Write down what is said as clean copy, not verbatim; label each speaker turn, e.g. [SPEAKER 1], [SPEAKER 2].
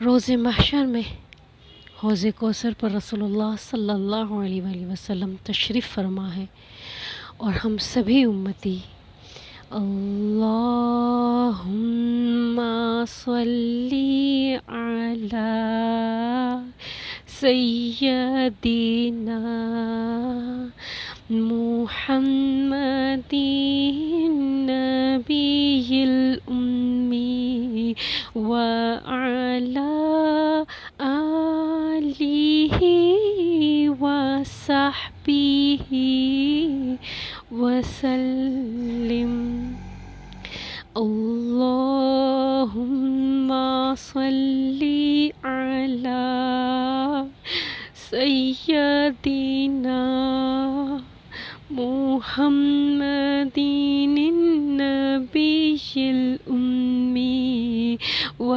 [SPEAKER 1] रोज़े महशर में हौज़े कौसर पर रसूलुल्लाह सल्लल्लाहु अलैहि वसल्लम तशरीफ़ फरमा है और हम सभी उम्मती अल्लाहुम्मा सल्ली अला सय्यदिना मुहम्मदिन नबिय्यिल उम्मी व अला आलिहि व सहबिहि वसल्लिम। अल्लाहुम्मा सल्ली अला सय्यदिना मुहम्मदिन नबिय्यिल उम्मी व